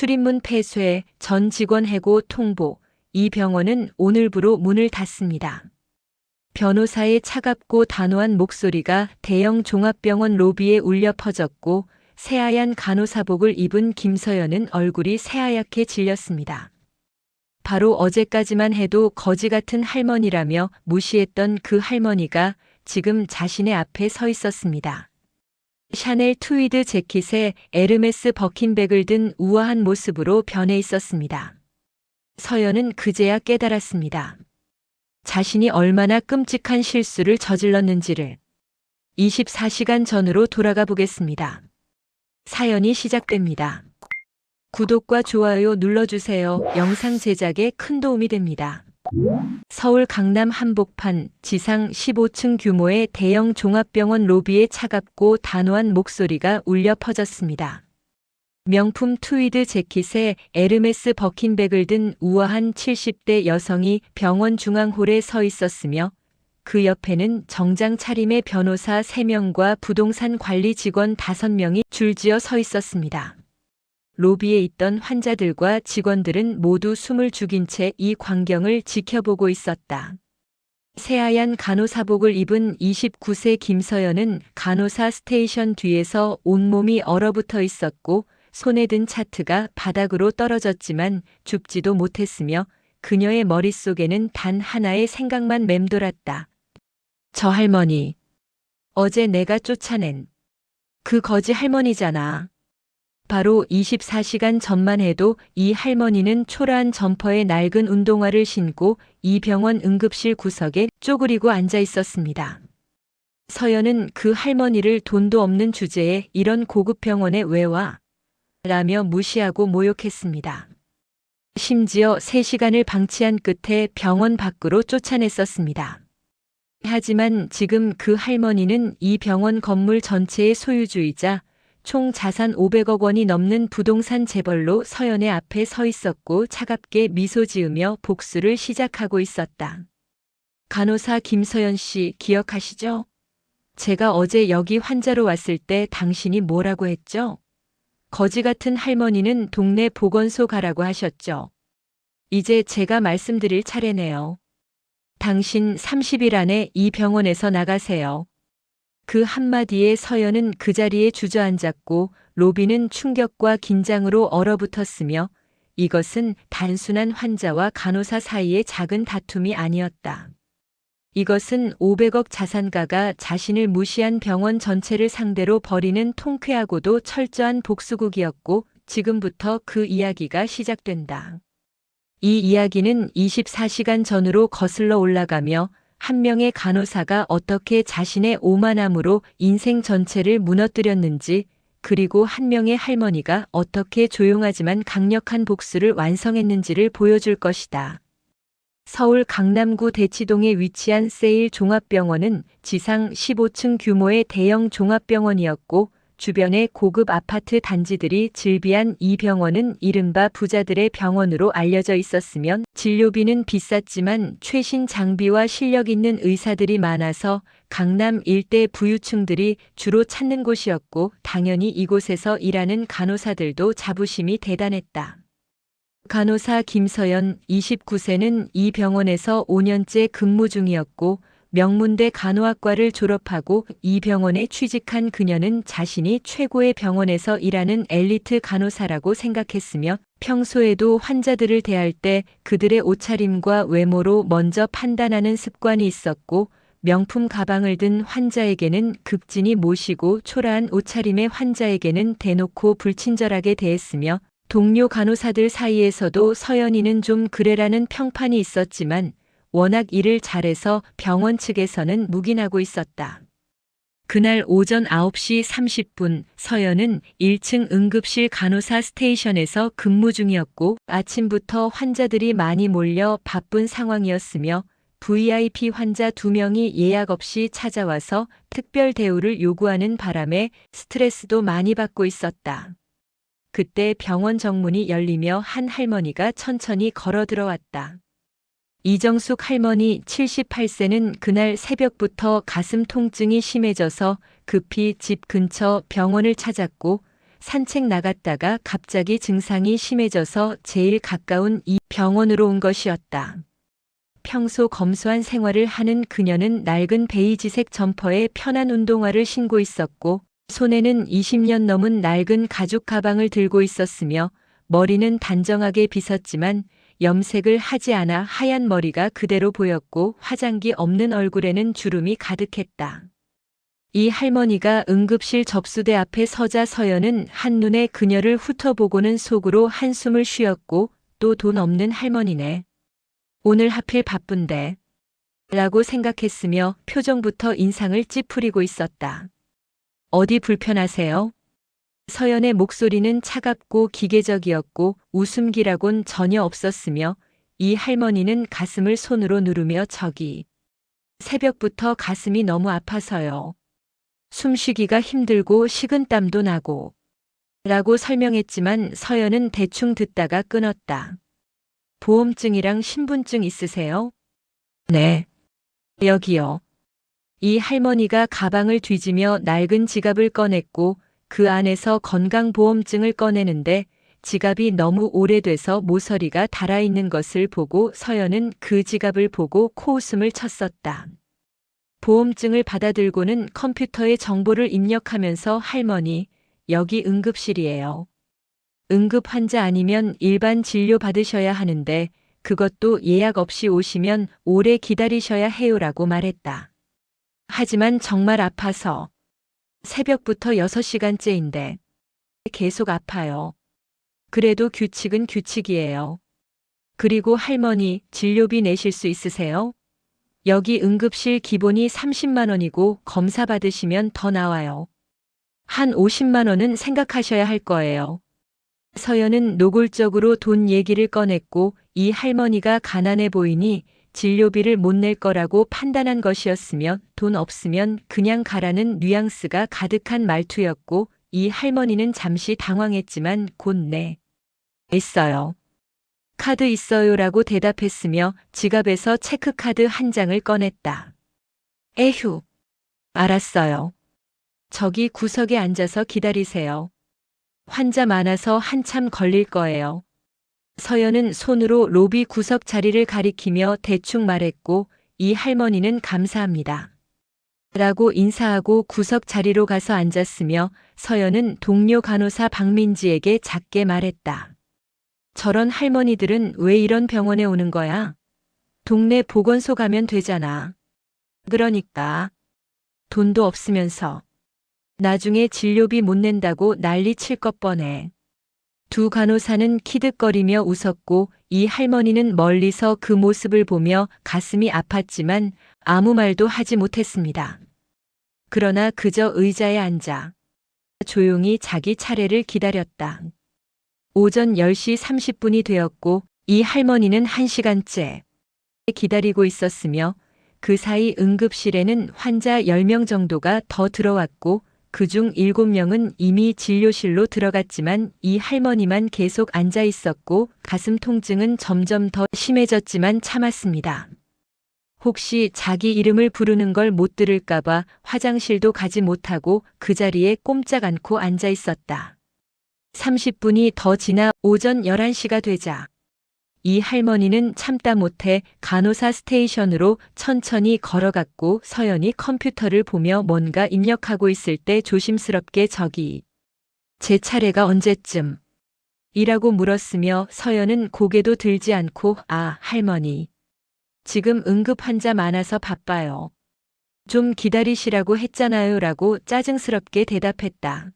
출입문 폐쇄, 전 직원 해고 통보. 이 병원은 오늘부로 문을 닫습니다. 변호사의 차갑고 단호한 목소리가 대형 종합병원 로비에 울려 퍼졌고 새하얀 간호사복을 입은 김서연은 얼굴이 새하얗게 질렸습니다. 바로 어제까지만 해도 거지 같은 할머니라며 무시했던 그 할머니가 지금 자신의 앞에 서 있었습니다. 샤넬 트위드 재킷에 에르메스 버킨백을 든 우아한 모습으로 변해 있었습니다. 서연은 그제야 깨달았습니다. 자신이 얼마나 끔찍한 실수를 저질렀는지를. 24시간 전으로 돌아가 보겠습니다. 사연이 시작됩니다. 구독과 좋아요 눌러주세요. 영상 제작에 큰 도움이 됩니다. 서울 강남 한복판 지상 15층 규모의 대형 종합병원 로비에 차갑고 단호한 목소리가 울려 퍼졌습니다. 명품 트위드 재킷에 에르메스 버킨백을 든 우아한 70대 여성이 병원 중앙홀에 서 있었으며 그 옆에는 정장 차림의 변호사 3명과 부동산 관리 직원 5명이 줄지어 서 있었습니다. 로비에 있던 환자들과 직원들은 모두 숨을 죽인 채 이 광경을 지켜보고 있었다. 새하얀 간호사복을 입은 29세 김서연은 간호사 스테이션 뒤에서 온몸이 얼어붙어 있었고 손에 든 차트가 바닥으로 떨어졌지만 줍지도 못했으며 그녀의 머릿속에는 단 하나의 생각만 맴돌았다. 저 할머니. 어제 내가 쫓아낸 그 거지 할머니잖아. 바로 24시간 전만 해도 이 할머니는 초라한 점퍼에 낡은 운동화를 신고 이 병원 응급실 구석에 쪼그리고 앉아 있었습니다. 서연은 그 할머니를 돈도 없는 주제에 이런 고급 병원에 왜 와? 라며 무시하고 모욕했습니다. 심지어 3시간을 방치한 끝에 병원 밖으로 쫓아냈었습니다. 하지만 지금 그 할머니는 이 병원 건물 전체의 소유주이자 총 자산 500억 원이 넘는 부동산 재벌로 서연의 앞에 서 있었고 차갑게 미소 지으며 복수를 시작하고 있었다. 간호사 김서연 씨 기억하시죠? 제가 어제 여기 환자로 왔을 때 당신이 뭐라고 했죠? 거지 같은 할머니는 동네 보건소 가라고 하셨죠. 이제 제가 말씀드릴 차례네요. 당신 30일 안에 이 병원에서 나가세요. 그 한마디에 서연은 그 자리에 주저앉았고 로비는 충격과 긴장으로 얼어붙었으며 이것은 단순한 환자와 간호사 사이의 작은 다툼이 아니었다. 이것은 500억 자산가가 자신을 무시한 병원 전체를 상대로 벌이는 통쾌하고도 철저한 복수극이었고 지금부터 그 이야기가 시작된다. 이 이야기는 24시간 전으로 거슬러 올라가며 한 명의 간호사가 어떻게 자신의 오만함으로 인생 전체를 무너뜨렸는지 그리고 한 명의 할머니가 어떻게 조용하지만 강력한 복수를 완성했는지를 보여줄 것이다. 서울 강남구 대치동에 위치한 세일 종합병원은 지상 15층 규모의 대형 종합병원이었고 주변의 고급 아파트 단지들이 즐비한 이 병원은 이른바 부자들의 병원으로 알려져 있었으며 진료비는 비쌌지만 최신 장비와 실력 있는 의사들이 많아서 강남 일대 부유층들이 주로 찾는 곳이었고 당연히 이곳에서 일하는 간호사들도 자부심이 대단했다. 간호사 김서연 29세는 이 병원에서 5년째 근무 중이었고 명문대 간호학과를 졸업하고 이 병원에 취직한 그녀는 자신이 최고의 병원에서 일하는 엘리트 간호사라고 생각했으며 평소에도 환자들을 대할 때 그들의 옷차림과 외모로 먼저 판단하는 습관이 있었고 명품 가방을 든 환자에게는 극진히 모시고 초라한 옷차림의 환자에게는 대놓고 불친절하게 대했으며 동료 간호사들 사이에서도 서연이는 좀 그래라는 평판이 있었지만 워낙 일을 잘해서 병원 측에서는 묵인하고 있었다. 그날 오전 9시 30분 서연은 1층 응급실 간호사 스테이션에서 근무 중이었고 아침부터 환자들이 많이 몰려 바쁜 상황이었으며 VIP 환자 2명이 예약 없이 찾아와서 특별 대우를 요구하는 바람에 스트레스도 많이 받고 있었다. 그때 병원 정문이 열리며 한 할머니가 천천히 걸어 들어왔다. 이정숙 할머니 78세는 그날 새벽부터 가슴 통증이 심해져서 급히 집 근처 병원을 찾았고 산책 나갔다가 갑자기 증상이 심해져서 제일 가까운 이 병원으로 온 것이었다. 평소 검소한 생활을 하는 그녀는 낡은 베이지색 점퍼에 편한 운동화를 신고 있었고 손에는 20년 넘은 낡은 가죽 가방을 들고 있었으며 머리는 단정하게 빗었지만 염색을 하지 않아 하얀 머리가 그대로 보였고 화장기 없는 얼굴에는 주름이 가득했다. 이 할머니가 응급실 접수대 앞에 서자 서연은 한눈에 그녀를 훑어보고는 속으로 한숨을 쉬었고 또 돈 없는 할머니네. 오늘 하필 바쁜데 라고 생각했으며 표정부터 인상을 찌푸리고 있었다. 어디 불편하세요? 서연의 목소리는 차갑고 기계적이었고 웃음기라곤 전혀 없었으며 이 할머니는 가슴을 손으로 누르며 저기 새벽부터 가슴이 너무 아파서요. 숨쉬기가 힘들고 식은땀도 나고 라고 설명했지만 서연은 대충 듣다가 끊었다. 보험증이랑 신분증 있으세요? 네. 여기요. 이 할머니가 가방을 뒤지며 낡은 지갑을 꺼냈고 그 안에서 건강보험증을 꺼내는데 지갑이 너무 오래돼서 모서리가 달아있는 것을 보고 서연은 그 지갑을 보고 코웃음을 쳤었다. 보험증을 받아들고는 컴퓨터에 정보를 입력하면서 할머니, 여기 응급실이에요. 응급 환자 아니면 일반 진료 받으셔야 하는데 그것도 예약 없이 오시면 오래 기다리셔야 해요라고 말했다. 하지만 정말 아파서 새벽부터 6시간째인데 계속 아파요. 그래도 규칙은 규칙이에요. 그리고 할머니, 진료비 내실 수 있으세요? 여기 응급실 기본이 30만 원이고 검사 받으시면 더 나와요. 한 50만 원은 생각하셔야 할 거예요. 서연은 노골적으로 돈 얘기를 꺼냈고 이 할머니가 가난해 보이니 진료비를 못 낼 거라고 판단한 것이었으며 돈 없으면 그냥 가라는 뉘앙스가 가득한 말투였고 이 할머니는 잠시 당황했지만 곧 네. 있어요. 카드 있어요라고 대답했으며 지갑에서 체크카드 한 장을 꺼냈다. 에휴. 알았어요. 저기 구석에 앉아서 기다리세요. 환자 많아서 한참 걸릴 거예요. 서연은 손으로 로비 구석 자리를 가리키며 대충 말했고 이 할머니는 감사합니다. 라고 인사하고 구석 자리로 가서 앉았으며 서연은 동료 간호사 박민지에게 작게 말했다. 저런 할머니들은 왜 이런 병원에 오는 거야? 동네 보건소 가면 되잖아. 그러니까. 돈도 없으면서. 나중에 진료비 못 낸다고 난리 칠 것 뻔해. 두 간호사는 키득거리며 웃었고 이 할머니는 멀리서 그 모습을 보며 가슴이 아팠지만 아무 말도 하지 못했습니다. 그러나 그저 의자에 앉아 조용히 자기 차례를 기다렸다. 오전 10시 30분이 되었고 이 할머니는 1시간째 기다리고 있었으며 그 사이 응급실에는 환자 10명 정도가 더 들어왔고 그중 7명은 이미 진료실로 들어갔지만 이 할머니만 계속 앉아 있었고 가슴 통증은 점점 더 심해졌지만 참았습니다. 혹시 자기 이름을 부르는 걸 못 들을까봐 화장실도 가지 못하고 그 자리에 꼼짝 않고 앉아 있었다. 30분이 더 지나 오전 11시가 되자 이 할머니는 참다 못해 간호사 스테이션으로 천천히 걸어갔고 서연이 컴퓨터를 보며 뭔가 입력하고 있을 때 조심스럽게 저기 제 차례가 언제쯤? 이라고 물었으며 서연은 고개도 들지 않고 아, 할머니. 지금 응급 환자 많아서 바빠요. 좀 기다리시라고 했잖아요 라고 짜증스럽게 대답했다.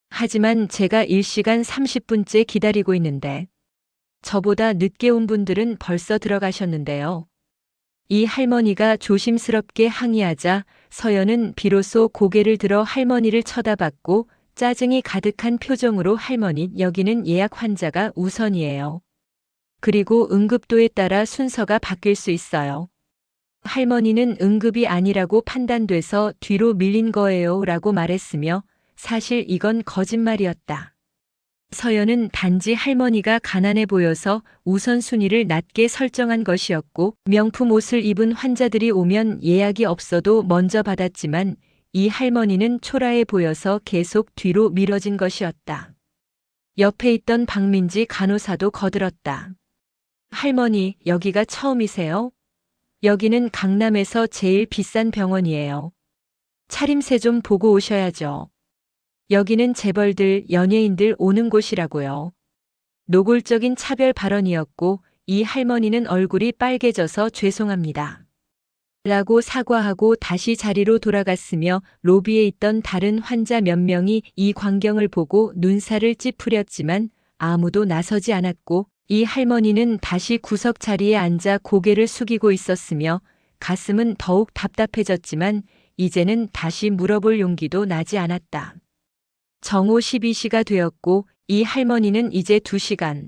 하지만 제가 1시간 30분째 기다리고 있는데 저보다 늦게 온 분들은 벌써 들어가셨는데요. 이 할머니가 조심스럽게 항의하자 서연은 비로소 고개를 들어 할머니를 쳐다봤고 짜증이 가득한 표정으로 할머니 여기는 예약 환자가 우선이에요. 그리고 응급도에 따라 순서가 바뀔 수 있어요. 할머니는 응급이 아니라고 판단돼서 뒤로 밀린 거예요 라고 말했으며 사실 이건 거짓말이었다. 서연은 단지 할머니가 가난해 보여서 우선순위를 낮게 설정한 것이었고 명품 옷을 입은 환자들이 오면 예약이 없어도 먼저 받았지만 이 할머니는 초라해 보여서 계속 뒤로 미뤄진 것이었다. 옆에 있던 박민지 간호사도 거들었다. 할머니, 여기가 처음이세요? 여기는 강남에서 제일 비싼 병원이에요. 차림새 좀 보고 오셔야죠. 여기는 재벌들, 연예인들 오는 곳이라고요. 노골적인 차별 발언이었고 이 할머니는 얼굴이 빨개져서 죄송합니다. 라고 사과하고 다시 자리로 돌아갔으며 로비에 있던 다른 환자 몇 명이 이 광경을 보고 눈살을 찌푸렸지만 아무도 나서지 않았고 이 할머니는 다시 구석 자리에 앉아 고개를 숙이고 있었으며 가슴은 더욱 답답해졌지만 이제는 다시 물어볼 용기도 나지 않았다. 정오 12시가 되었고 이 할머니는 이제 2시간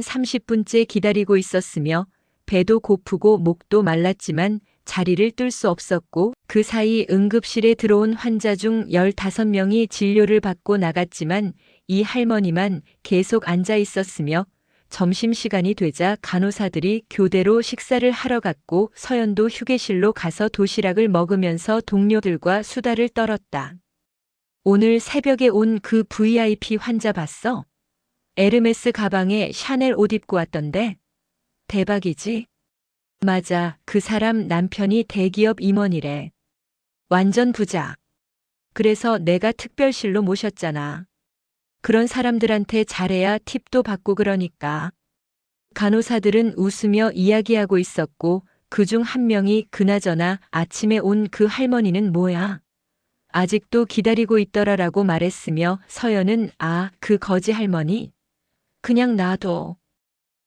30분째 기다리고 있었으며 배도 고프고 목도 말랐지만 자리를 뜰 수 없었고 그 사이 응급실에 들어온 환자 중 15명이 진료를 받고 나갔지만 이 할머니만 계속 앉아 있었으며 점심시간이 되자 간호사들이 교대로 식사를 하러 갔고 서연도 휴게실로 가서 도시락을 먹으면서 동료들과 수다를 떨었다. 오늘 새벽에 온 그 VIP 환자 봤어? 에르메스 가방에 샤넬 옷 입고 왔던데? 대박이지? 맞아, 그 사람 남편이 대기업 임원이래. 완전 부자. 그래서 내가 특별실로 모셨잖아. 그런 사람들한테 잘해야 팁도 받고 그러니까. 간호사들은 웃으며 이야기하고 있었고 그중 한 명이 그나저나 아침에 온 그 할머니는 뭐야? 아직도 기다리고 있더라라고 말했으며 서연은 그 거지 할머니? 그냥 놔둬.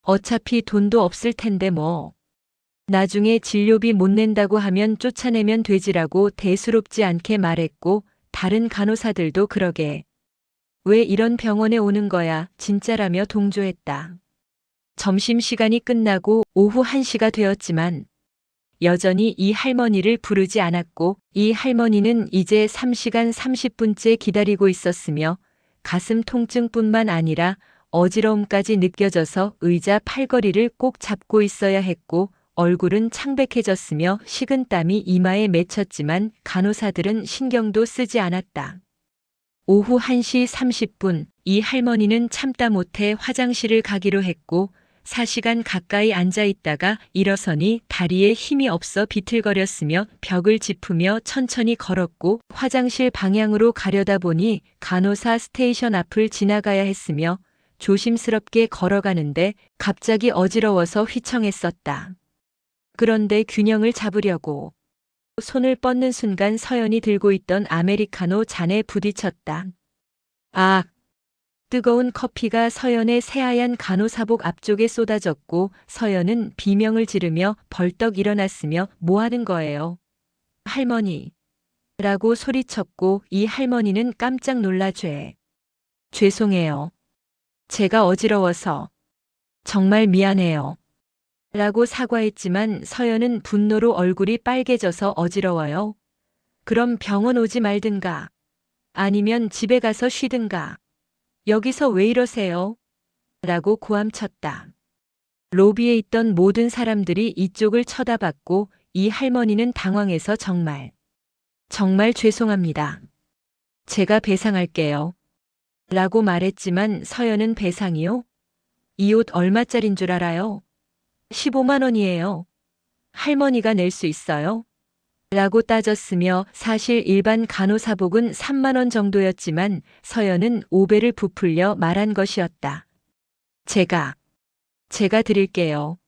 어차피 돈도 없을 텐데 뭐. 나중에 진료비 못 낸다고 하면 쫓아내면 되지라고 대수롭지 않게 말했고 다른 간호사들도 그러게. 왜 이런 병원에 오는 거야 진짜라며 동조했다. 점심시간이 끝나고 오후 1시가 되었지만 여전히 이 할머니를 부르지 않았고 이 할머니는 이제 3시간 30분째 기다리고 있었으며 가슴 통증뿐만 아니라 어지러움까지 느껴져서 의자 팔걸이를 꼭 잡고 있어야 했고 얼굴은 창백해졌으며 식은땀이 이마에 맺혔지만 간호사들은 신경도 쓰지 않았다. 오후 1시 30분 이 할머니는 참다 못해 화장실을 가기로 했고 4시간 가까이 앉아 있다가 일어서니 다리에 힘이 없어 비틀거렸으며 벽을 짚으며 천천히 걸었고 화장실 방향으로 가려다 보니 간호사 스테이션 앞을 지나가야 했으며 조심스럽게 걸어가는데 갑자기 어지러워서 휘청했었다. 그런데 균형을 잡으려고 손을 뻗는 순간 서연이 들고 있던 아메리카노 잔에 부딪혔다. 뜨거운 커피가 서연의 새하얀 간호사복 앞쪽에 쏟아졌고 서연은 비명을 지르며 벌떡 일어났으며 뭐 하는 거예요? 할머니. 라고 소리쳤고 이 할머니는 깜짝 놀라 죄송해요. 제가 어지러워서. 정말 미안해요. 라고 사과했지만 서연은 분노로 얼굴이 빨개져서 어지러워요. 그럼 병원 오지 말든가. 아니면 집에 가서 쉬든가. 여기서 왜 이러세요? 라고 고함쳤다. 로비에 있던 모든 사람들이 이쪽을 쳐다봤고 이 할머니는 당황해서 정말 죄송합니다. 제가 배상할게요. 라고 말했지만 서연은 배상이요? 이 옷 얼마짜린 줄 알아요? 15만 원이에요. 할머니가 낼 수 있어요? 라고 따졌으며 사실 일반 간호사복은 3만 원 정도였지만 서연은 5배를 부풀려 말한 것이었다. 제가 드릴게요.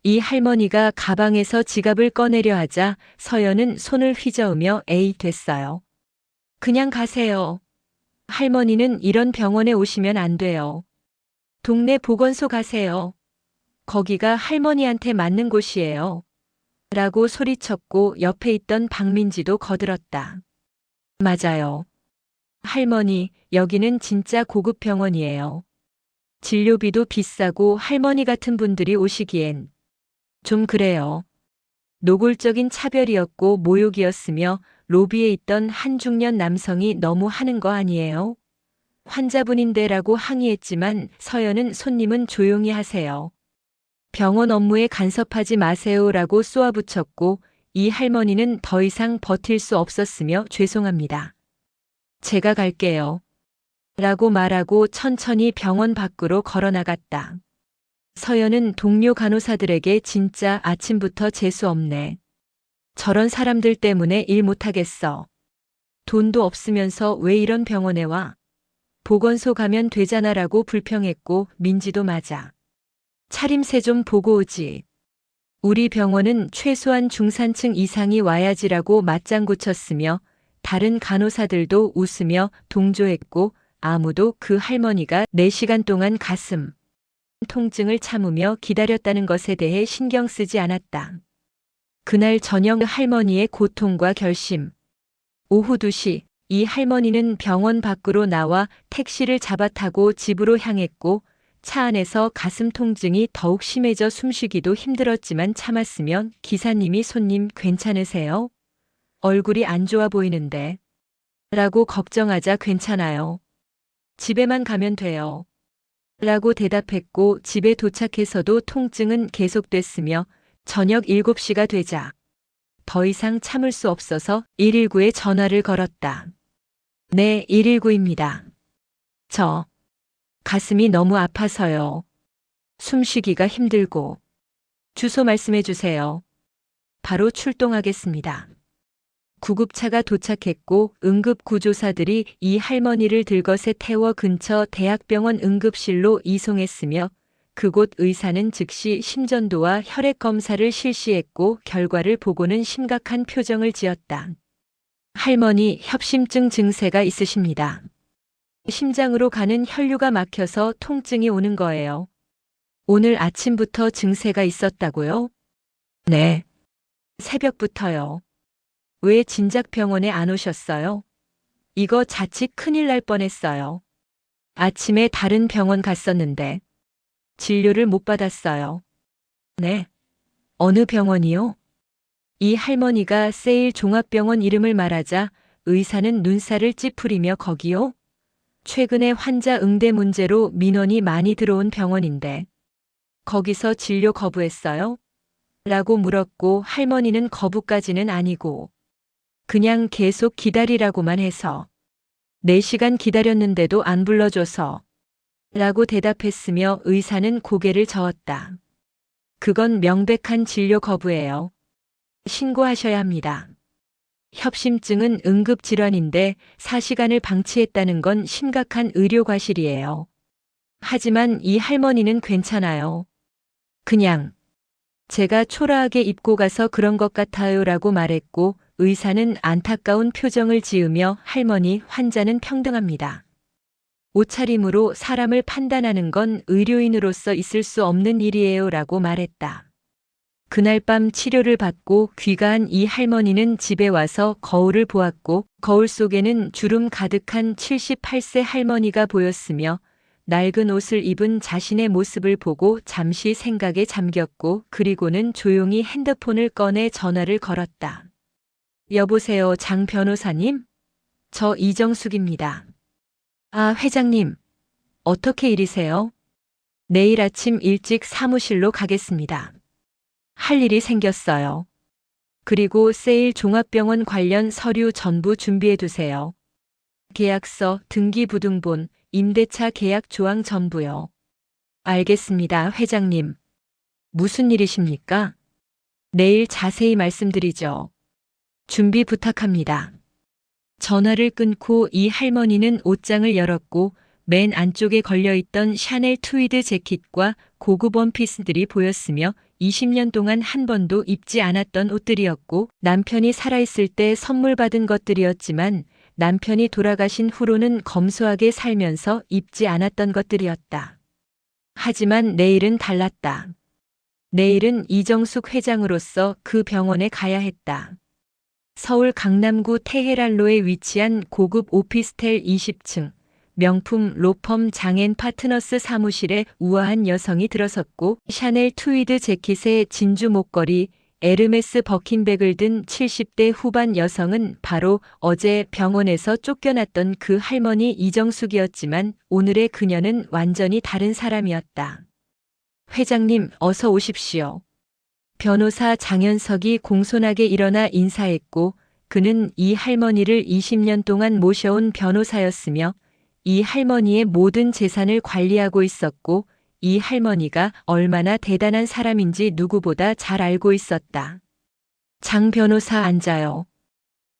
이 할머니가 가방에서 지갑을 꺼내려 하자 서연은 손을 휘저으며 에이 됐어요. 그냥 가세요. 할머니는 이런 병원에 오시면 안 돼요. 동네 보건소 가세요. 거기가 할머니한테 맞는 곳이에요. 라고 소리쳤고 옆에 있던 박민지도 거들었다. 맞아요. 할머니, 여기는 진짜 고급 병원이에요. 진료비도 비싸고 할머니 같은 분들이 오시기엔 좀 그래요. 노골적인 차별이었고 모욕이었으며 로비에 있던 한 중년 남성이 너무 하는 거 아니에요? 환자분인데라고 항의했지만 서연은 손님은 조용히 하세요. 병원 업무에 간섭하지 마세요라고 쏘아붙였고 이 할머니는 더 이상 버틸 수 없었으며 죄송합니다. 제가 갈게요. 라고 말하고 천천히 병원 밖으로 걸어 나갔다. 서연은 동료 간호사들에게 진짜 아침부터 재수 없네. 저런 사람들 때문에 일 못하겠어. 돈도 없으면서 왜 이런 병원에 와? 보건소 가면 되잖아라고 불평했고 민지도 맞아. 차림새 좀 보고 오지. 우리 병원은 최소한 중산층 이상이 와야지라고 맞장구 쳤으며 다른 간호사들도 웃으며 동조했고 아무도 그 할머니가 4시간 동안 가슴 통증을 참으며 기다렸다는 것에 대해 신경 쓰지 않았다. 그날 저녁 할머니의 고통과 결심. 오후 2시 이 할머니는 병원 밖으로 나와 택시를 잡아 타고 집으로 향했고 차 안에서 가슴 통증이 더욱 심해져 숨쉬기도 힘들었지만 참았으면 기사님이 손님 괜찮으세요? 얼굴이 안 좋아 보이는데. 라고 걱정하자 괜찮아요. 집에만 가면 돼요. 라고 대답했고 집에 도착해서도 통증은 계속됐으며 저녁 7시가 되자 더 이상 참을 수 없어서 119에 전화를 걸었다. 네, 119입니다. 저 가슴이 너무 아파서요. 숨쉬기가 힘들고. 주소 말씀해 주세요. 바로 출동하겠습니다. 구급차가 도착했고 응급구조사들이 이 할머니를 들것에 태워 근처 대학병원 응급실로 이송했으며 그곳 의사는 즉시 심전도와 혈액 검사를 실시했고 결과를 보고는 심각한 표정을 지었다. 할머니 협심증 증세가 있으십니다. 심장으로 가는 혈류가 막혀서 통증이 오는 거예요. 오늘 아침부터 증세가 있었다고요? 네. 새벽부터요. 왜 진작 병원에 안 오셨어요? 이거 자칫 큰일 날 뻔했어요. 아침에 다른 병원 갔었는데 진료를 못 받았어요. 네. 어느 병원이요? 이 할머니가 세일 종합병원 이름을 말하자 의사는 눈살을 찌푸리며 거기요? 최근에 환자 응대 문제로 민원이 많이 들어온 병원인데 거기서 진료 거부했어요? 라고 물었고 할머니는 거부까지는 아니고 그냥 계속 기다리라고만 해서 4시간 기다렸는데도 안 불러줘서 라고 대답했으며 의사는 고개를 저었다. 그건 명백한 진료 거부예요. 신고하셔야 합니다. 협심증은 응급질환인데 4시간을 방치했다는 건 심각한 의료과실이에요. 하지만 이 할머니는 괜찮아요. 그냥 제가 초라하게 입고 가서 그런 것 같아요 라고 말했고 의사는 안타까운 표정을 지으며 할머니 환자는 평등합니다. 옷차림으로 사람을 판단하는 건 의료인으로서 있을 수 없는 일이에요 라고 말했다. 그날 밤 치료를 받고 귀가한 이 할머니는 집에 와서 거울을 보았고 거울 속에는 주름 가득한 78세 할머니가 보였으며 낡은 옷을 입은 자신의 모습을 보고 잠시 생각에 잠겼고 그리고는 조용히 핸드폰을 꺼내 전화를 걸었다. 여보세요, 장 변호사님? 저 이정숙입니다. 아, 회장님. 어떻게 일이세요? 내일 아침 일찍 사무실로 가겠습니다. 할 일이 생겼어요. 그리고 세일 종합병원 관련 서류 전부 준비해 두세요. 계약서, 등기부등본, 임대차 계약 조항 전부요. 알겠습니다, 회장님. 무슨 일이십니까? 내일 자세히 말씀드리죠. 준비 부탁합니다. 전화를 끊고 이 할머니는 옷장을 열었고 맨 안쪽에 걸려있던 샤넬 트위드 재킷과 고급 원피스들이 보였으며 20년 동안 한 번도 입지 않았던 옷들이었고 남편이 살아있을 때 선물 받은 것들이었지만 남편이 돌아가신 후로는 검소하게 살면서 입지 않았던 것들이었다. 하지만 내일은 달랐다. 내일은 이정숙 회장으로서 그 병원에 가야 했다. 서울 강남구 테헤란로에 위치한 고급 오피스텔 20층, 명품 로펌 장앤 파트너스 사무실에 우아한 여성이 들어섰고 샤넬 트위드 재킷에 진주 목걸이, 에르메스 버킨백을 든 70대 후반 여성은 바로 어제 병원에서 쫓겨났던 그 할머니 이정숙이었지만 오늘의 그녀는 완전히 다른 사람이었다. 회장님, 어서 오십시오. 변호사 장현석이 공손하게 일어나 인사했고 그는 이 할머니를 20년 동안 모셔온 변호사였으며 이 할머니의 모든 재산을 관리하고 있었고 이 할머니가 얼마나 대단한 사람인지 누구보다 잘 알고 있었다. 장 변호사 앉아요.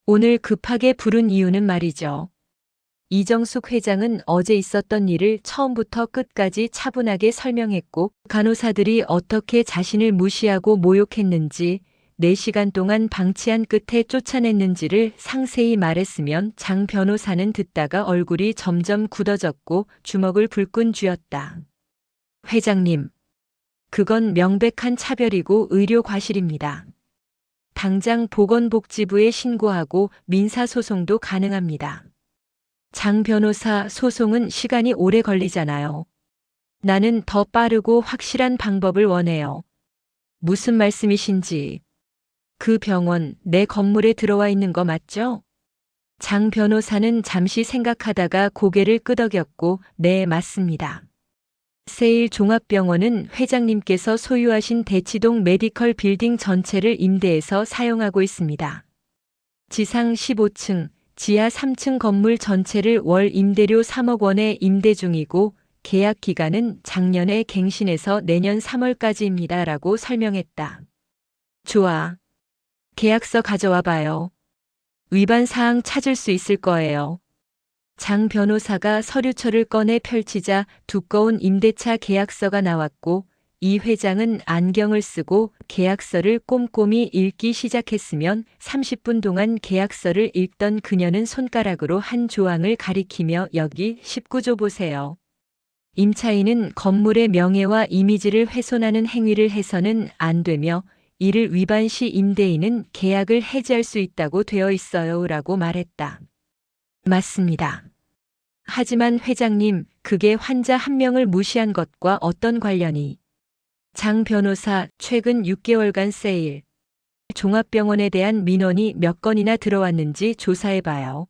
오늘 급하게 부른 이유는 말이죠. 이정숙 회장은 어제 있었던 일을 처음부터 끝까지 차분하게 설명했고 간호사들이 어떻게 자신을 무시하고 모욕했는지 4시간 동안 방치한 끝에 쫓아냈는지를 상세히 말했으면 장 변호사는 듣다가 얼굴이 점점 굳어졌고 주먹을 불끈 쥐었다. 회장님, 그건 명백한 차별이고 의료 과실입니다. 당장 보건복지부에 신고하고 민사소송도 가능합니다. 장 변호사, 소송은 시간이 오래 걸리잖아요. 나는 더 빠르고 확실한 방법을 원해요. 무슨 말씀이신지. 그 병원 내 건물에 들어와 있는 거 맞죠? 장 변호사는 잠시 생각하다가 고개를 끄덕였고 네, 맞습니다. 세일 종합병원은 회장님께서 소유하신 대치동 메디컬 빌딩 전체를 임대해서 사용하고 있습니다. 지상 15층, 지하 3층 건물 전체를 월 임대료 3억 원에 임대 중이고 계약 기간은 작년에 갱신해서 내년 3월까지입니다. 라고 설명했다. 좋아. 계약서 가져와 봐요. 위반 사항 찾을 수 있을 거예요. 장 변호사가 서류철을 꺼내 펼치자 두꺼운 임대차 계약서가 나왔고 이 회장은 안경을 쓰고 계약서를 꼼꼼히 읽기 시작했으면 30분 동안 계약서를 읽던 그녀는 손가락으로 한 조항을 가리키며 여기 19조 보세요. 임차인은 건물의 명예와 이미지를 훼손하는 행위를 해서는 안 되며 이를 위반 시 임대인은 계약을 해지할 수 있다고 되어 있어요. 라고 말했다. 맞습니다. 하지만 회장님, 그게 환자 한 명을 무시한 것과 어떤 관련이? 장 변호사, 최근 6개월간 세일 종합병원에 대한 민원이 몇 건이나 들어왔는지 조사해봐요.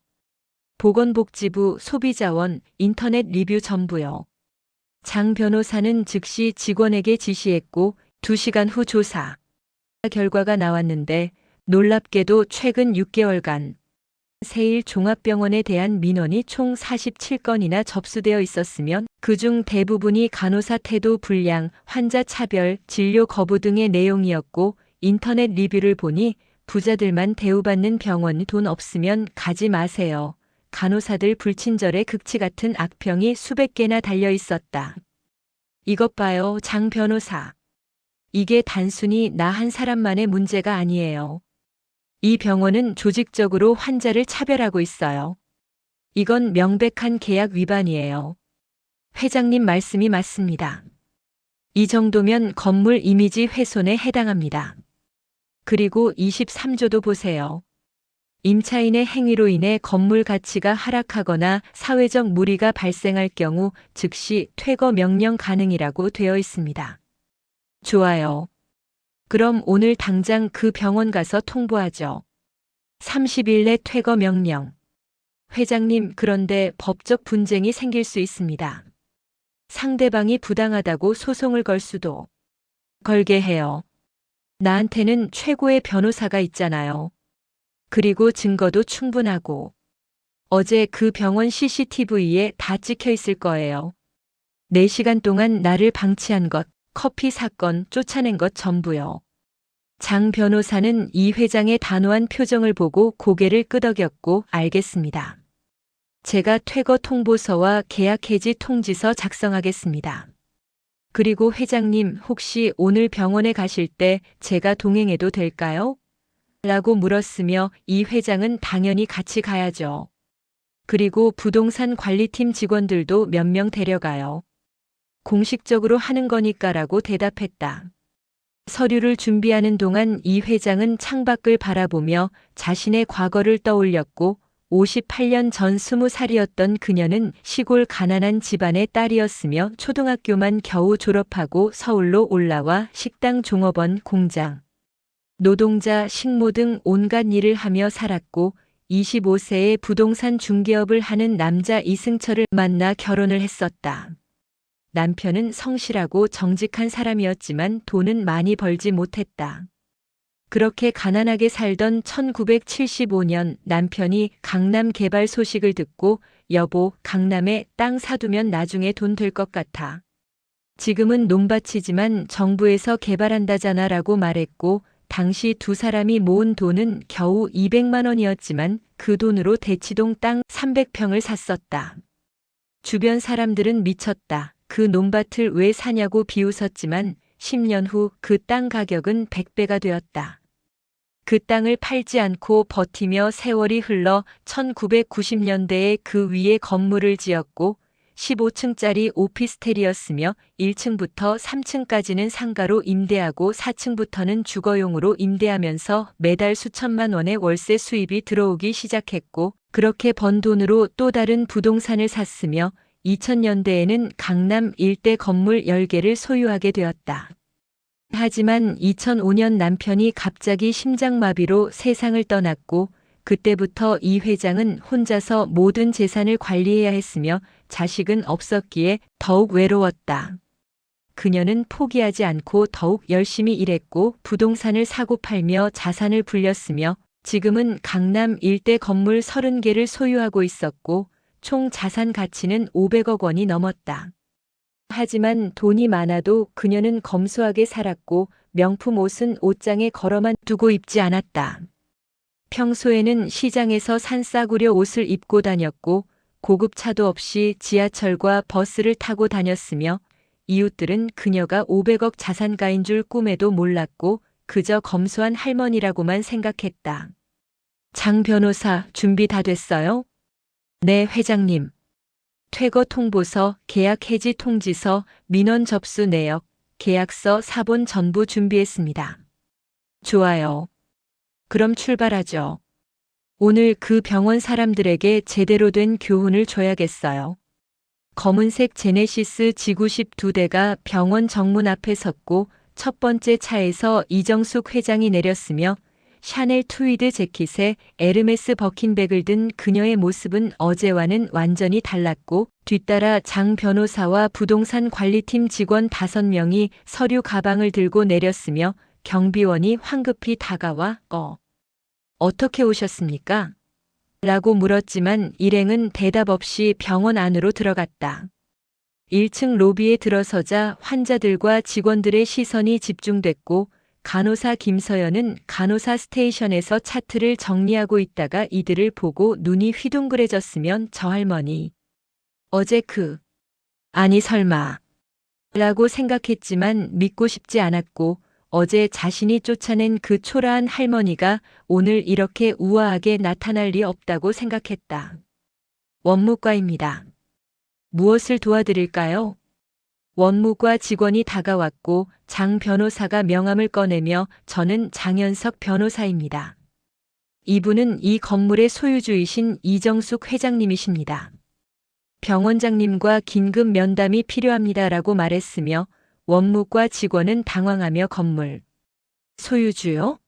보건복지부, 소비자원, 인터넷 리뷰 전부요. 장 변호사는 즉시 직원에게 지시했고 2시간 후 조사 결과가 나왔는데 놀랍게도 최근 6개월간 세일 종합병원에 대한 민원이 총 47건이나 접수되어 있었으면 그중 대부분이 간호사 태도 불량, 환자 차별, 진료 거부 등의 내용이었고 인터넷 리뷰를 보니 부자들만 대우받는 병원 돈 없으면 가지 마세요. 간호사들 불친절의 극치 같은 악평이 수백 개나 달려 있었다. 이것 봐요, 장 변호사. 이게 단순히 나 한 사람만의 문제가 아니에요. 이 병원은 조직적으로 환자를 차별하고 있어요. 이건 명백한 계약 위반이에요. 회장님 말씀이 맞습니다. 이 정도면 건물 이미지 훼손에 해당합니다. 그리고 23조도 보세요. 임차인의 행위로 인해 건물 가치가 하락하거나 사회적 무리가 발생할 경우 즉시 퇴거 명령 가능이라고 되어 있습니다. 좋아요. 그럼 오늘 당장 그 병원 가서 통보하죠. 30일 내 퇴거 명령. 회장님, 그런데 법적 분쟁이 생길 수 있습니다. 상대방이 부당하다고 소송을 걸 수도. 걸게 해요. 나한테는 최고의 변호사가 있잖아요. 그리고 증거도 충분하고. 어제 그 병원 CCTV에 다 찍혀 있을 거예요. 4시간 동안 나를 방치한 것, 커피 사건 쫓아낸 것 전부요. 장 변호사는 이 회장의 단호한 표정을 보고 고개를 끄덕였고 알겠습니다. 제가 퇴거 통보서와 계약 해지 통지서 작성하겠습니다. 그리고 회장님, 혹시 오늘 병원에 가실 때 제가 동행해도 될까요? 라고 물었으며 이 회장은 당연히 같이 가야죠. 그리고 부동산 관리팀 직원들도 몇 명 데려가요. 공식적으로 하는 거니까라고 대답했다. 서류를 준비하는 동안 이 회장은 창밖을 바라보며 자신의 과거를 떠올렸고 58년 전 20살이었던 그녀는 시골 가난한 집안의 딸이었으며 초등학교만 겨우 졸업하고 서울로 올라와 식당 종업원, 공장, 노동자, 식모 등 온갖 일을 하며 살았고 25세에 부동산 중개업을 하는 남자 이승철을 만나 결혼을 했었다. 남편은 성실하고 정직한 사람이었지만 돈은 많이 벌지 못했다. 그렇게 가난하게 살던 1975년 남편이 강남 개발 소식을 듣고 여보, 강남에 땅 사두면 나중에 돈 될 것 같아. 지금은 논밭이지만 정부에서 개발한다잖아 라고 말했고 당시 두 사람이 모은 돈은 겨우 200만 원이었지만 그 돈으로 대치동 땅 300평을 샀었다. 주변 사람들은 미쳤다. 그 논밭을 왜 사냐고 비웃었지만 10년 후 그 땅 가격은 100배가 되었다. 그 땅을 팔지 않고 버티며 세월이 흘러 1990년대에 그 위에 건물을 지었고 15층짜리 오피스텔이었으며 1층부터 3층까지는 상가로 임대하고 4층부터는 주거용으로 임대하면서 매달 수천만 원의 월세 수입이 들어오기 시작했고 그렇게 번 돈으로 또 다른 부동산을 샀으며 2000년대에는 강남 일대 건물 10개를 소유하게 되었다. 하지만 2005년 남편이 갑자기 심장마비로 세상을 떠났고 그때부터 이 회장은 혼자서 모든 재산을 관리해야 했으며 자식은 없었기에 더욱 외로웠다. 그녀는 포기하지 않고 더욱 열심히 일했고 부동산을 사고 팔며 자산을 불렸으며 지금은 강남 일대 건물 30개를 소유하고 있었고 총 자산 가치는 500억 원이 넘었다. 하지만 돈이 많아도 그녀는 검소하게 살았고 명품 옷은 옷장에 걸어만 두고 입지 않았다. 평소에는 시장에서 산 싸구려 옷을 입고 다녔고 고급 차도 없이 지하철과 버스를 타고 다녔으며 이웃들은 그녀가 500억 자산가인 줄 꿈에도 몰랐고 그저 검소한 할머니라고만 생각했다. 장 변호사 준비 다 됐어요? 네, 회장님. 퇴거 통보서, 계약 해지 통지서, 민원 접수 내역, 계약서 사본 전부 준비했습니다. 좋아요. 그럼 출발하죠. 오늘 그 병원 사람들에게 제대로 된 교훈을 줘야겠어요. 검은색 제네시스 G90 2대가 병원 정문 앞에 섰고 첫 번째 차에서 이정숙 회장이 내렸으며 샤넬 트위드 재킷에 에르메스 버킨백을 든 그녀의 모습은 어제와는 완전히 달랐고 뒤따라 장 변호사와 부동산 관리팀 직원 5명이 서류 가방을 들고 내렸으며 경비원이 황급히 다가와 어떻게 오셨습니까? 라고 물었지만 일행은 대답 없이 병원 안으로 들어갔다. 1층 로비에 들어서자 환자들과 직원들의 시선이 집중됐고 간호사 김서연은 간호사 스테이션에서 차트를 정리하고 있다가 이들을 보고 눈이 휘둥그레졌으면 저 할머니. 어제 아니 설마. 라고 생각했지만 믿고 싶지 않았고 어제 자신이 쫓아낸 그 초라한 할머니가 오늘 이렇게 우아하게 나타날 리 없다고 생각했다. 원무과입니다. 무엇을 도와드릴까요? 원무과 직원이 다가왔고 장 변호사가 명함을 꺼내며 저는 장현석 변호사입니다. 이분은 이 건물의 소유주이신 이정숙 회장님이십니다. 병원장님과 긴급 면담이 필요합니다라고 말했으며 원무과 직원은 당황하며 건물 소유주요?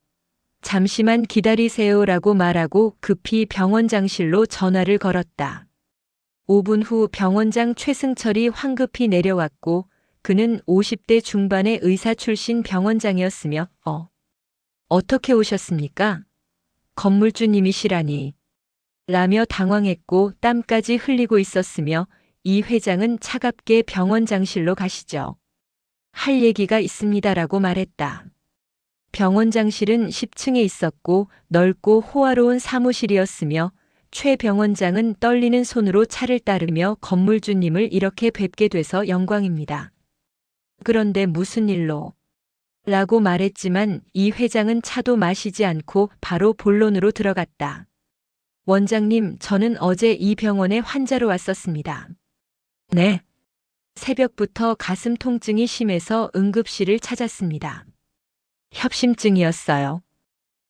잠시만 기다리세요라고 말하고 급히 병원장실로 전화를 걸었다. 5분 후 병원장 최승철이 황급히 내려왔고 그는 50대 중반의 의사 출신 병원장이었으며 어떻게 오셨습니까? 건물주님이시라니. 라며 당황했고 땀까지 흘리고 있었으며 이 회장은 차갑게 병원장실로 가시죠. 할 얘기가 있습니다라고 말했다. 병원장실은 10층에 있었고 넓고 호화로운 사무실이었으며 최 병원장은 떨리는 손으로 차를 따르며 건물주님을 이렇게 뵙게 돼서 영광입니다. 그런데 무슨 일로? 라고 말했지만 이 회장은 차도 마시지 않고 바로 본론으로 들어갔다. 원장님, 저는 어제 이 병원에 환자로 왔었습니다. 네. 새벽부터 가슴 통증이 심해서 응급실을 찾았습니다. 협심증이었어요.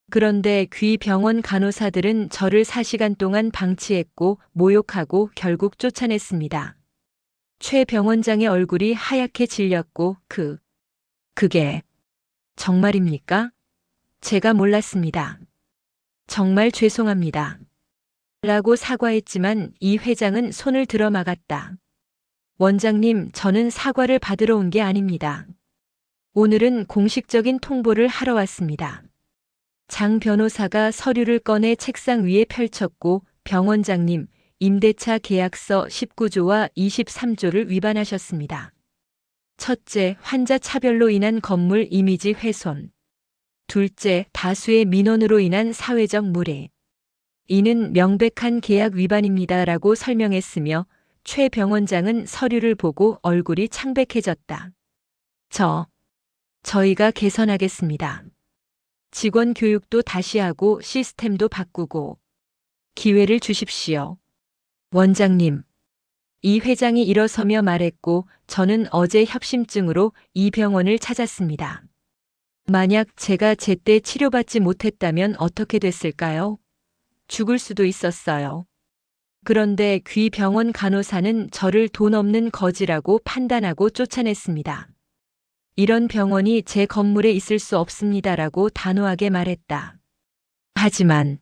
그런데 귀 병원 간호사들은 저를 4시간 동안 방치했고 모욕하고 결국 쫓아냈습니다. 최 병원장의 얼굴이 하얗게 질렸고 그게 정말입니까? 제가 몰랐습니다. 정말 죄송합니다. 라고 사과했지만 이 회장은 손을 들어 막았다. 원장님, 저는 사과를 받으러 온 게 아닙니다. 오늘은 공식적인 통보를 하러 왔습니다. 장 변호사가 서류를 꺼내 책상 위에 펼쳤고, 병원장님, 임대차 계약서 19조와 23조를 위반하셨습니다. 첫째, 환자 차별로 인한 건물 이미지 훼손. 둘째, 다수의 민원으로 인한 사회적 무례. 이는 명백한 계약 위반입니다라고 설명했으며 최 병원장은 서류를 보고 얼굴이 창백해졌다. 저희가 개선하겠습니다. 직원 교육도 다시 하고 시스템도 바꾸고 기회를 주십시오. 원장님. 이 회장이 일어서며 말했고 저는 어제 협심증으로 이 병원을 찾았습니다. 만약 제가 제때 치료받지 못했다면 어떻게 됐을까요? 죽을 수도 있었어요. 그런데 귀 병원 간호사는 저를 돈 없는 거지라고 판단하고 쫓아냈습니다. 이런 병원이 제 건물에 있을 수 없습니다라고 단호하게 말했다. 하지만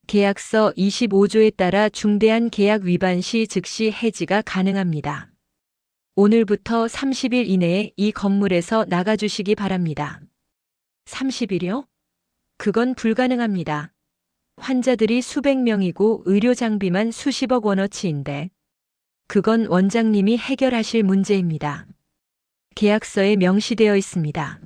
계약서 25조에 따라 중대한 계약 위반 시 즉시 해지가 가능합니다. 오늘부터 30일 이내에 이 건물에서 나가주시기 바랍니다. 30일이요? 그건 불가능합니다. 환자들이 수백 명이고 의료 장비만 수십억 원어치인데 그건 원장님이 해결하실 문제입니다. 계약서에 명시되어 있습니다.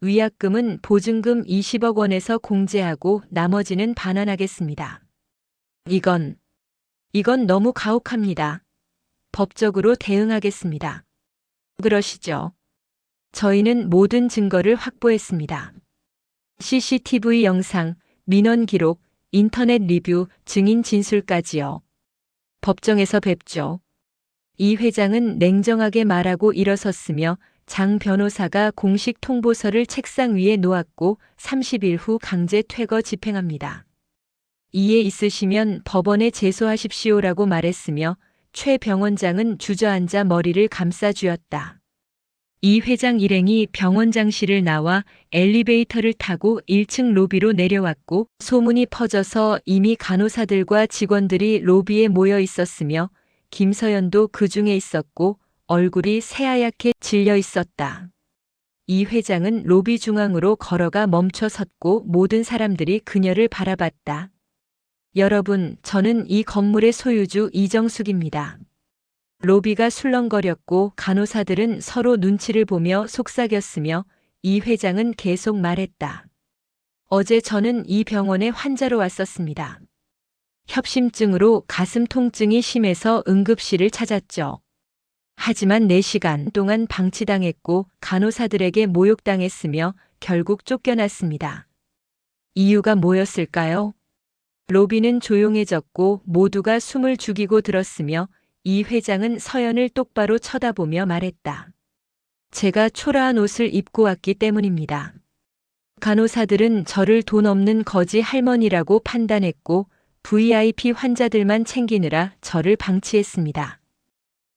위약금은 보증금 20억 원에서 공제하고 나머지는 반환하겠습니다. 이건 너무 가혹합니다. 법적으로 대응하겠습니다. 그러시죠. 저희는 모든 증거를 확보했습니다. CCTV 영상, 민원 기록, 인터넷 리뷰, 증인 진술까지요. 법정에서 뵙죠. 이 회장은 냉정하게 말하고 일어섰으며 장 변호사가 공식 통보서를 책상 위에 놓았고 30일 후 강제 퇴거 집행합니다. 이해 있으시면 법원에 제소하십시오라고 말했으며 최 병원장은 주저앉아 머리를 감싸 쥐었다. 이 회장 일행이 병원장실을 나와 엘리베이터를 타고 1층 로비로 내려왔고 소문이 퍼져서 이미 간호사들과 직원들이 로비에 모여 있었으며 김서연도 그 중에 있었고 얼굴이 새하얗게 질려 있었다. 이 회장은 로비 중앙으로 걸어가 멈춰 섰고 모든 사람들이 그녀를 바라봤다. 여러분, 저는 이 건물의 소유주 이정숙입니다. 로비가 술렁거렸고 간호사들은 서로 눈치를 보며 속삭였으며 이 회장은 계속 말했다. 어제 저는 이 병원에 환자로 왔었습니다. 협심증으로 가슴 통증이 심해서 응급실을 찾았죠. 하지만 4시간 동안 방치당했고 간호사들에게 모욕당했으며 결국 쫓겨났습니다. 이유가 뭐였을까요? 로비는 조용해졌고 모두가 숨을 죽이고 들었으며 이 회장은 서연을 똑바로 쳐다보며 말했다. 제가 초라한 옷을 입고 왔기 때문입니다. 간호사들은 저를 돈 없는 거지 할머니라고 판단했고 VIP 환자들만 챙기느라 저를 방치했습니다.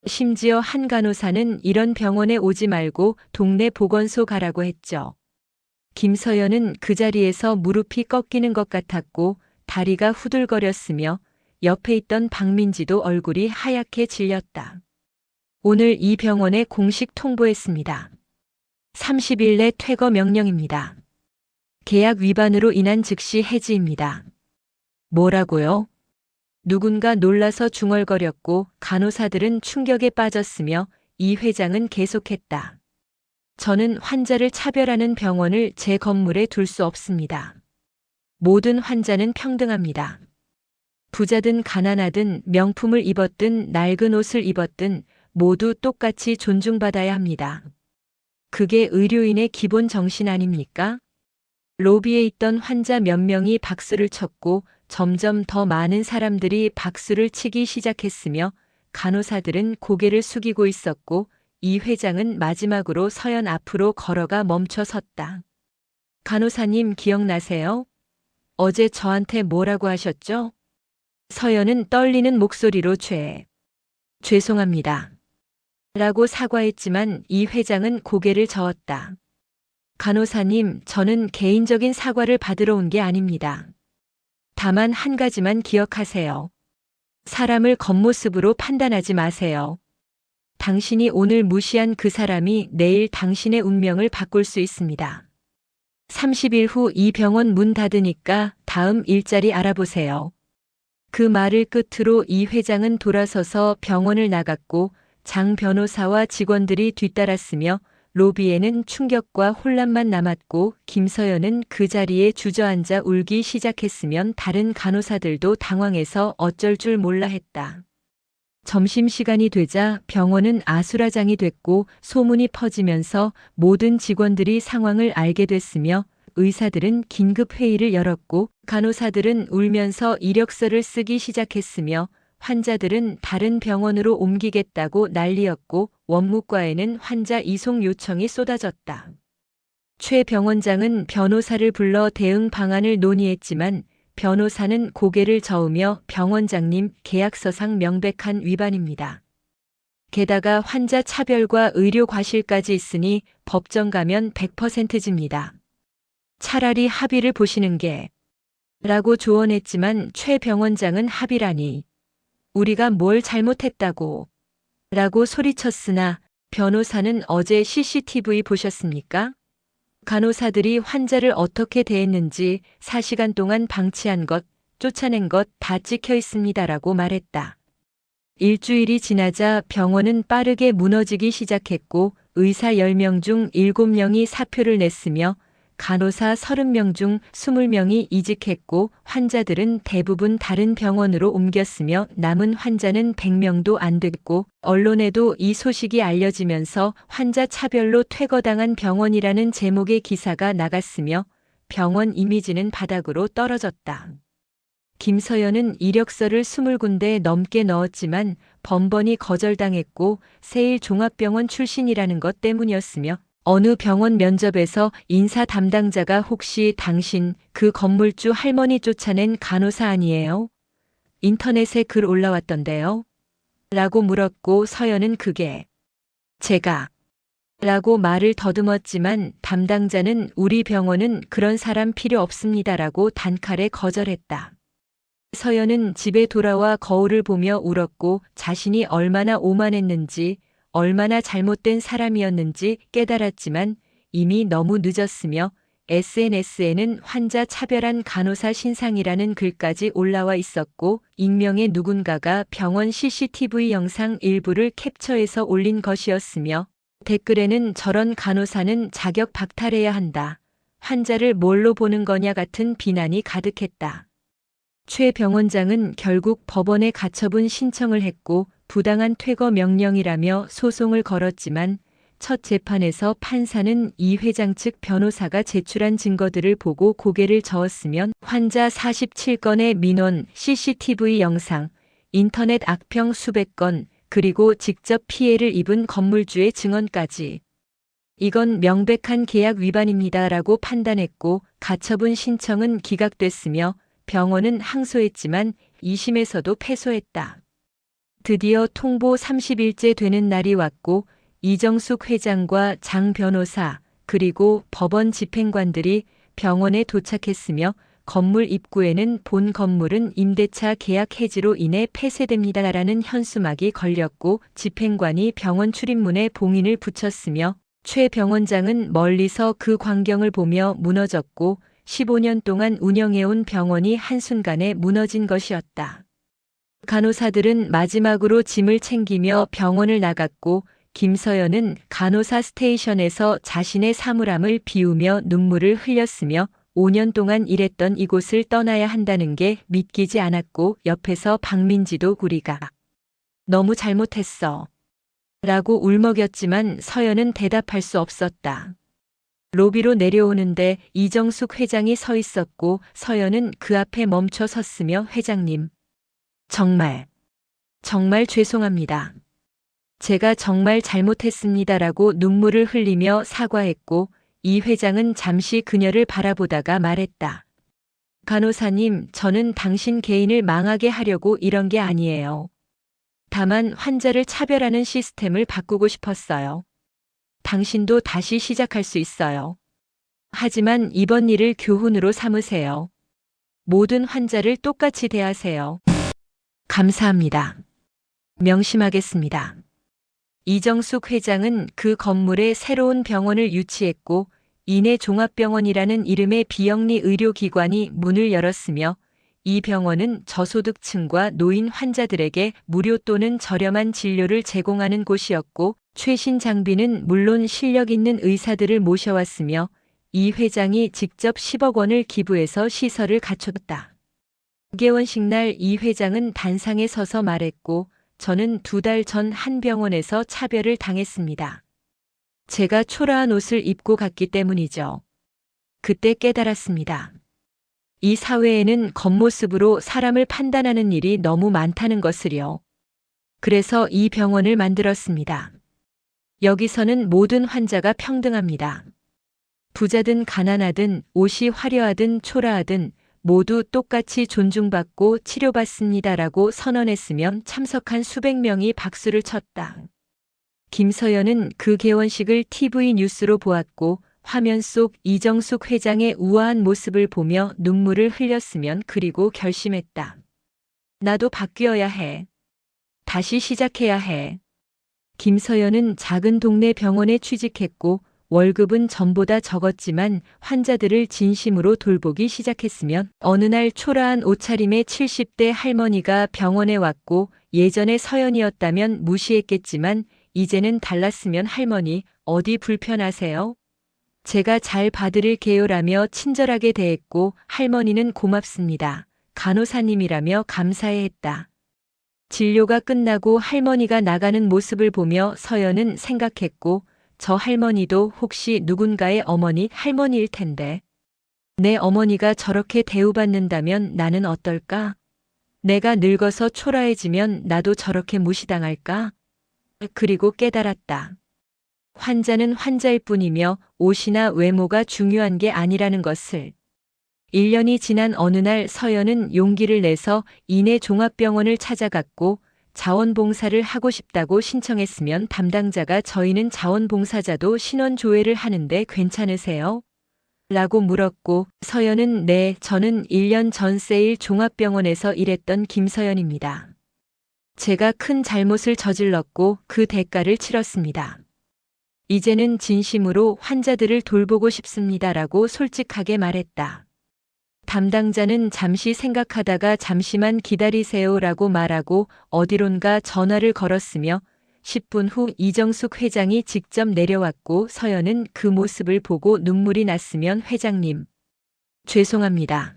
심지어 한 간호사는 이런 병원에 오지 말고 동네 보건소 가라고 했죠. 김서연은 그 자리에서 무릎이 꺾이는 것 같았고 다리가 후들거렸으며 옆에 있던 박민지도 얼굴이 하얗게 질렸다. 오늘 이 병원에 공식 통보했습니다. 30일 내 퇴거 명령입니다. 계약 위반으로 인한 즉시 해지입니다. 뭐라고요? 누군가 놀라서 중얼거렸고 간호사들은 충격에 빠졌으며 이 회장은 계속했다. 저는 환자를 차별하는 병원을 제 건물에 둘 수 없습니다. 모든 환자는 평등합니다. 부자든 가난하든 명품을 입었든 낡은 옷을 입었든 모두 똑같이 존중받아야 합니다. 그게 의료인의 기본 정신 아닙니까? 로비에 있던 환자 몇 명이 박수를 쳤고 점점 더 많은 사람들이 박수를 치기 시작했으며 간호사들은 고개를 숙이고 있었고 이 회장은 마지막으로 서연 앞으로 걸어가 멈춰 섰다. 간호사님 기억나세요? 어제 저한테 뭐라고 하셨죠? 서연은 떨리는 목소리로 죄송합니다. 라고 사과했지만 이 회장은 고개를 저었다. 간호사님, 저는 개인적인 사과를 받으러 온 게 아닙니다. 다만 한 가지만 기억하세요. 사람을 겉모습으로 판단하지 마세요. 당신이 오늘 무시한 그 사람이 내일 당신의 운명을 바꿀 수 있습니다. 30일 후 이 병원 문 닫으니까 다음 일자리 알아보세요. 그 말을 끝으로 이 회장은 돌아서서 병원을 나갔고 장 변호사와 직원들이 뒤따랐으며 로비에는 충격과 혼란만 남았고 김서연은 그 자리에 주저앉아 울기 시작했으면 다른 간호사들도 당황해서 어쩔 줄 몰라 했다. 점심시간이 되자 병원은 아수라장이 됐고 소문이 퍼지면서 모든 직원들이 상황을 알게 됐으며 의사들은 긴급 회의를 열었고 간호사들은 울면서 이력서를 쓰기 시작했으며 환자들은 다른 병원으로 옮기겠다고 난리였고 원무과에는 환자 이송 요청이 쏟아졌다. 최 병원장은 변호사를 불러 대응 방안을 논의했지만 변호사는 고개를 저으며 병원장님 계약서상 명백한 위반입니다. 게다가 환자 차별과 의료 과실까지 있으니 법정 가면 100%집니다. 차라리 합의를 보시는 게 라고 조언했지만 최 병원장은 합의라니 우리가 뭘 잘못했다고 라고 소리쳤으나 변호사는 어제 CCTV 보셨습니까? 간호사들이 환자를 어떻게 대했는지 4시간 동안 방치한 것, 쫓아낸 것 다 찍혀 있습니다라고 말했다. 일주일이 지나자 병원은 빠르게 무너지기 시작했고 의사 10명 중 7명이 사표를 냈으며 간호사 30명 중 20명이 이직했고 환자들은 대부분 다른 병원으로 옮겼으며 남은 환자는 100명도 안 됐고 언론에도 이 소식이 알려지면서 환자 차별로 퇴거당한 병원이라는 제목의 기사가 나갔으며 병원 이미지는 바닥으로 떨어졌다. 김서연은 이력서를 20군데 넘게 넣었지만 번번이 거절당했고 세일종합병원 출신이라는 것 때문이었으며 어느 병원 면접에서 인사 담당자가 혹시 당신 그 건물주 할머니 쫓아낸 간호사 아니에요? 인터넷에 글 올라왔던데요? 라고 물었고 서연은 그게 제가 라고 말을 더듬었지만 담당자는 우리 병원은 그런 사람 필요 없습니다라고 단칼에 거절했다. 서연은 집에 돌아와 거울을 보며 울었고 자신이 얼마나 오만했는지 얼마나 잘못된 사람이었는지 깨달았지만 이미 너무 늦었으며 SNS에는 환자 차별한 간호사 신상이라는 글까지 올라와 있었고 익명의 누군가가 병원 CCTV 영상 일부를 캡처해서 올린 것이었으며 댓글에는 저런 간호사는 자격 박탈해야 한다. 환자를 뭘로 보는 거냐 같은 비난이 가득했다. 최 병원장은 결국 법원에 가처분 신청을 했고 부당한 퇴거 명령이라며 소송을 걸었지만 첫 재판에서 판사는 이 회장 측 변호사가 제출한 증거들을 보고 고개를 저었으며 환자 47건의 민원, CCTV 영상, 인터넷 악평 수백 건, 그리고 직접 피해를 입은 건물주의 증언까지 이건 명백한 계약 위반입니다라고 판단했고 가처분 신청은 기각됐으며 병원은 항소했지만 2심에서도 패소했다. 드디어 통보 30일째 되는 날이 왔고 이정숙 회장과 장 변호사 그리고 법원 집행관들이 병원에 도착했으며 건물 입구에는 본 건물은 임대차 계약 해지로 인해 폐쇄됩니다라는 현수막이 걸렸고 집행관이 병원 출입문에 봉인을 붙였으며 최 병원장은 멀리서 그 광경을 보며 무너졌고 15년 동안 운영해온 병원이 한순간에 무너진 것이었다. 간호사들은 마지막으로 짐을 챙기며 병원을 나갔고 김서연은 간호사 스테이션에서 자신의 사물함을 비우며 눈물을 흘렸으며 5년 동안 일했던 이곳을 떠나야 한다는 게 믿기지 않았고 옆에서 박민지도 우리가 너무 잘못했어 라고 울먹였지만 서연은 대답할 수 없었다. 로비로 내려오는데 이정숙 회장이 서 있었고 서연은 그 앞에 멈춰 섰으며 회장님 정말 죄송합니다. 제가 정말 잘못했습니다라고 눈물을 흘리며 사과했고 이 회장은 잠시 그녀를 바라보다가 말했다. 간호사님, 저는 당신 개인을 망하게 하려고 이런 게 아니에요. 다만 환자를 차별하는 시스템을 바꾸고 싶었어요. 당신도 다시 시작할 수 있어요. 하지만 이번 일을 교훈으로 삼으세요. 모든 환자를 똑같이 대하세요. 감사합니다. 명심하겠습니다. 이정숙 회장은 그 건물에 새로운 병원을 유치했고 이내 종합병원이라는 이름의 비영리 의료기관이 문을 열었으며 이 병원은 저소득층과 노인 환자들에게 무료 또는 저렴한 진료를 제공하는 곳이었고 최신 장비는 물론 실력 있는 의사들을 모셔왔으며 이 회장이 직접 10억 원을 기부해서 시설을 갖췄다. 개원식 날 이 회장은 단상에 서서 말했고 저는 2달 전 한 병원에서 차별을 당했습니다. 제가 초라한 옷을 입고 갔기 때문이죠. 그때 깨달았습니다. 이 사회에는 겉모습으로 사람을 판단하는 일이 너무 많다는 것을요. 그래서 이 병원을 만들었습니다. 여기서는 모든 환자가 평등합니다. 부자든 가난하든 옷이 화려하든 초라하든 모두 똑같이 존중받고 치료받습니다라고 선언했으면 참석한 수백 명이 박수를 쳤다. 김서연은 그 개원식을 TV 뉴스로 보았고 화면 속 이정숙 회장의 우아한 모습을 보며 눈물을 흘렸으면 그리고 결심했다. 나도 바뀌어야 해. 다시 시작해야 해. 김서연은 작은 동네 병원에 취직했고 월급은 전보다 적었지만 환자들을 진심으로 돌보기 시작했으면 어느 날 초라한 옷차림의 70대 할머니가 병원에 왔고 예전에 서연이었다면 무시했겠지만 이제는 달랐으면 할머니 어디 불편하세요? 제가 잘 봐드릴게요라며 친절하게 대했고 할머니는 고맙습니다. 간호사님이라며 감사해했다. 진료가 끝나고 할머니가 나가는 모습을 보며 서연은 생각했고 저 할머니도 혹시 누군가의 어머니 할머니일 텐데. 내 어머니가 저렇게 대우받는다면 나는 어떨까? 내가 늙어서 초라해지면 나도 저렇게 무시당할까? 그리고 깨달았다. 환자는 환자일 뿐이며 옷이나 외모가 중요한 게 아니라는 것을. 1년이 지난 어느 날 서연은 용기를 내서 이내 종합병원을 찾아갔고 자원봉사를 하고 싶다고 신청했으면 담당자가 저희는 자원봉사자도 신원조회를 하는데 괜찮으세요? 라고 물었고 서연은 네, 저는 1년 전 세일 종합병원에서 일했던 김서연입니다. 제가 큰 잘못을 저질렀고 그 대가를 치렀습니다. 이제는 진심으로 환자들을 돌보고 싶습니다라고 솔직하게 말했다. 담당자는 잠시 생각하다가 잠시만 기다리세요라고 말하고 어디론가 전화를 걸었으며 10분 후 이정숙 회장이 직접 내려왔고 서연은 그 모습을 보고 눈물이 났으면 회장님, 죄송합니다.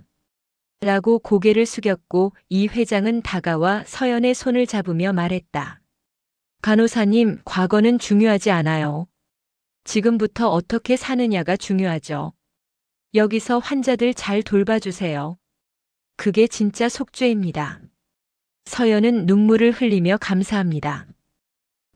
라고 고개를 숙였고 이 회장은 다가와 서연의 손을 잡으며 말했다. 간호사님, 과거는 중요하지 않아요. 지금부터 어떻게 사느냐가 중요하죠. 여기서 환자들 잘 돌봐주세요. 그게 진짜 속죄입니다. 서연은 눈물을 흘리며 감사합니다.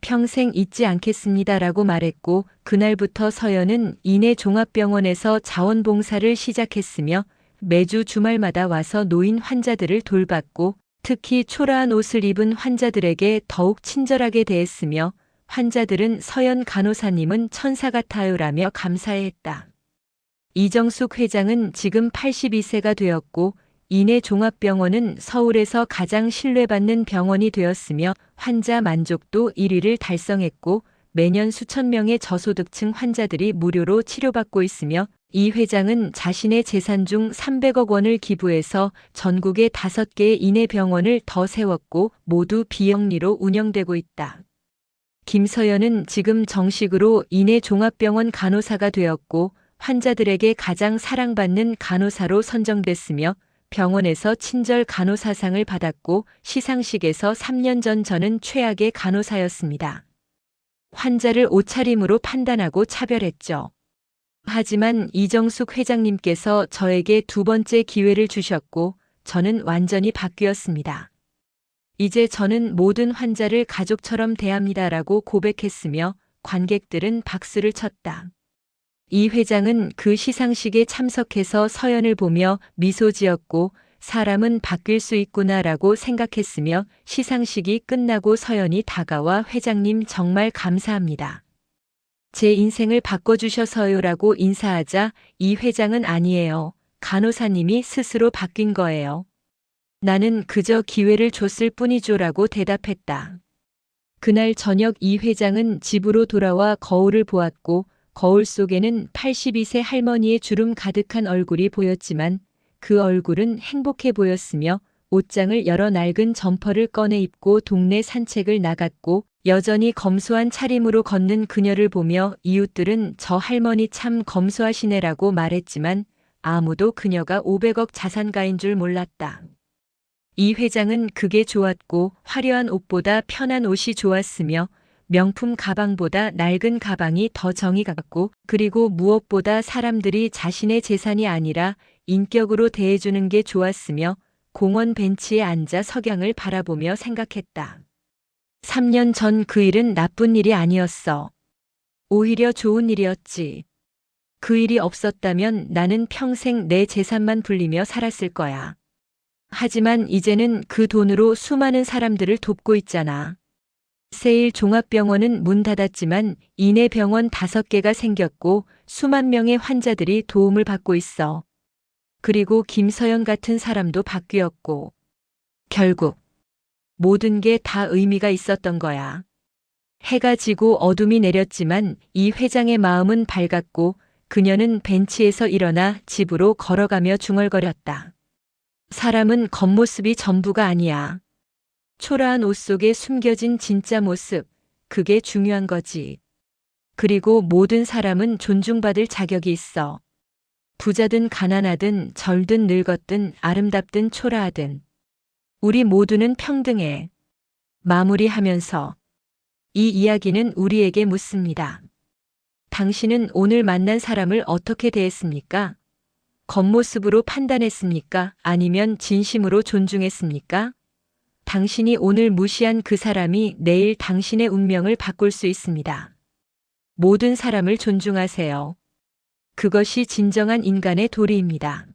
평생 잊지 않겠습니다라고 말했고 그날부터 서연은 이내 종합병원에서 자원봉사를 시작했으며 매주 주말마다 와서 노인 환자들을 돌봤고 특히 초라한 옷을 입은 환자들에게 더욱 친절하게 대했으며 환자들은 서연 간호사님은 천사 같아요라며 감사해했다. 이정숙 회장은 지금 82세가 되었고 이내 종합병원은 서울에서 가장 신뢰받는 병원이 되었으며 환자 만족도 1위를 달성했고 매년 수천 명의 저소득층 환자들이 무료로 치료받고 있으며 이 회장은 자신의 재산 중 300억 원을 기부해서 전국에 5개의 이내 병원을 더 세웠고 모두 비영리로 운영되고 있다. 김서연은 지금 정식으로 이내 종합병원 간호사가 되었고 환자들에게 가장 사랑받는 간호사로 선정됐으며 병원에서 친절 간호사상을 받았고 시상식에서 3년 전 저는 최악의 간호사였습니다. 환자를 옷차림으로 판단하고 차별했죠. 하지만 이정숙 회장님께서 저에게 2번째 기회를 주셨고 저는 완전히 바뀌었습니다. 이제 저는 모든 환자를 가족처럼 대합니다라고 고백했으며 관객들은 박수를 쳤다. 이 회장은 그 시상식에 참석해서 서연을 보며 미소 지었고 사람은 바뀔 수 있구나라고 생각했으며 시상식이 끝나고 서연이 다가와 회장님 정말 감사합니다. 제 인생을 바꿔주셔서요라고 인사하자 이 회장은 아니에요. 간호사님이 스스로 바뀐 거예요. 나는 그저 기회를 줬을 뿐이죠라고 대답했다. 그날 저녁 이 회장은 집으로 돌아와 거울을 보았고 거울 속에는 82세 할머니의 주름 가득한 얼굴이 보였지만 그 얼굴은 행복해 보였으며 옷장을 열어 낡은 점퍼를 꺼내 입고 동네 산책을 나갔고 여전히 검소한 차림으로 걷는 그녀를 보며 이웃들은 저 할머니 참 검소하시네라고 말했지만 아무도 그녀가 500억 자산가인 줄 몰랐다. 이 회장은 그게 좋았고 화려한 옷보다 편한 옷이 좋았으며 명품 가방보다 낡은 가방이 더 정이 갔고 그리고 무엇보다 사람들이 자신의 재산이 아니라 인격으로 대해주는 게 좋았으며 공원 벤치에 앉아 석양을 바라보며 생각했다. 3년 전 그 일은 나쁜 일이 아니었어. 오히려 좋은 일이었지. 그 일이 없었다면 나는 평생 내 재산만 불리며 살았을 거야. 하지만 이제는 그 돈으로 수많은 사람들을 돕고 있잖아. 세일 종합병원은 문 닫았지만 이내 병원 5개가 생겼고 수만 명의 환자들이 도움을 받고 있어. 그리고 김서연 같은 사람도 바뀌었고. 결국 모든 게 다 의미가 있었던 거야. 해가 지고 어둠이 내렸지만 이 회장의 마음은 밝았고 그녀는 벤치에서 일어나 집으로 걸어가며 중얼거렸다. 사람은 겉모습이 전부가 아니야. 초라한 옷 속에 숨겨진 진짜 모습, 그게 중요한 거지. 그리고 모든 사람은 존중받을 자격이 있어. 부자든 가난하든 절든 늙었든 아름답든 초라하든. 우리 모두는 평등해. 마무리하면서 이 이야기는 우리에게 묻습니다. 당신은 오늘 만난 사람을 어떻게 대했습니까? 겉모습으로 판단했습니까? 아니면 진심으로 존중했습니까? 당신이 오늘 무시한 그 사람이 내일 당신의 운명을 바꿀 수 있습니다. 모든 사람을 존중하세요. 그것이 진정한 인간의 도리입니다.